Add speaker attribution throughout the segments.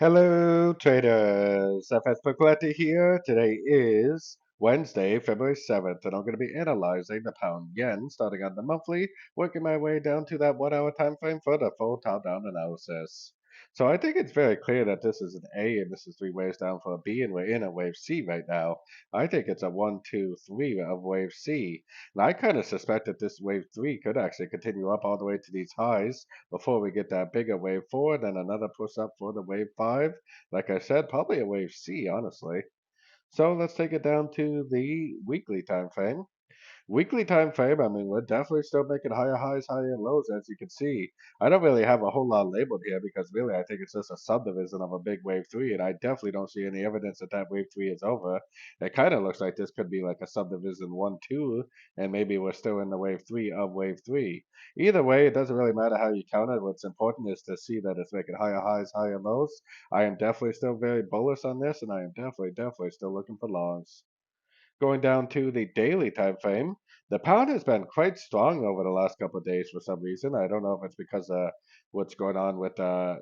Speaker 1: Hello, traders. FX Pip Collector here. Today is Wednesday, February 7th, and I'm going to be analyzing the pound yen, starting on the monthly, working my way down to that 1 hour time frame for the full top-down analysis. So I think it's very clear that this is an A and this is three waves down for a B, and we're in a wave C right now. I think it's a 1, 2, 3 of wave C. And I kind of suspect that this wave 3 could actually continue up all the way to these highs before we get that bigger wave 4, then another push up for the wave 5. Like I said, probably a wave C, honestly. So let's take it down to the weekly time frame. Weekly time frame, I mean, we're definitely still making higher highs, higher lows, as you can see. I don't really have a whole lot labeled here because really I think it's just a subdivision of a big wave 3, and I definitely don't see any evidence that that wave 3 is over. It kind of looks like this could be like a subdivision 1, 2, and maybe we're still in the wave 3 of wave 3. Either way, it doesn't really matter how you count it. What's important is to see that it's making higher highs, higher lows. I am definitely still very bullish on this, and I am definitely still looking for longs. Going down to the daily time frame, the pound has been quite strong over the last couple of days for some reason. I don't know if it's because what's going on with the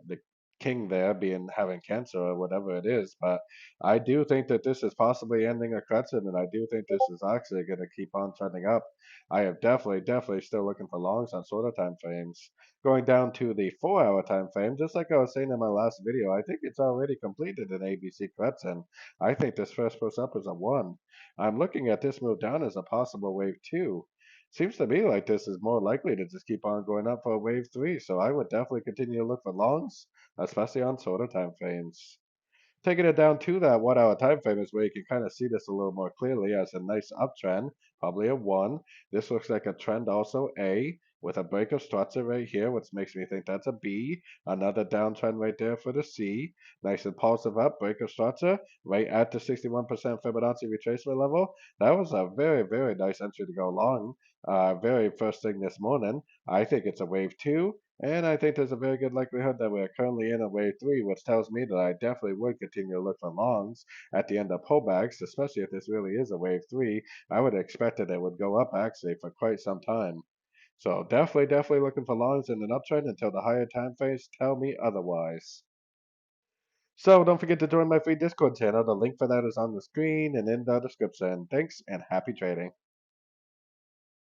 Speaker 1: king there being having cancer or whatever it is, but I do think that this is possibly ending a correction, and I do think this is actually going to keep on trending up. I am definitely still looking for longs on shorter time frames. Going down to the 4 hour time frame, just like I was saying in my last video, I think it's already completed an ABC correction. I think this first push up is a 1. I'm looking at this move down as a possible wave 2. Seems to me like this is more likely to just keep on going up for a wave 3, so I would definitely continue to look for longs, especially on shorter time frames. Taking it down to that 1 hour time frame is where you can kind of see this a little more clearly as a nice uptrend, probably a 1. This looks like a trend also A, with a break of structure right here, which makes me think that's a B. Another downtrend right there for the C. Nice impulsive up, break of structure, right at the 61% Fibonacci retracement level. That was a very nice entry to go long. Very first thing this morning. I think it's a wave 2. And I think there's a very good likelihood that we're currently in a wave 3, which tells me that I definitely would continue to look for longs at the end of pullbacks, especially if this really is a wave 3. I would expect that it would go up actually for quite some time. So definitely looking for longs in an uptrend until the higher time frames tell me otherwise. So don't forget to join my free Discord channel. The link for that is on the screen and in the description. Thanks and happy trading.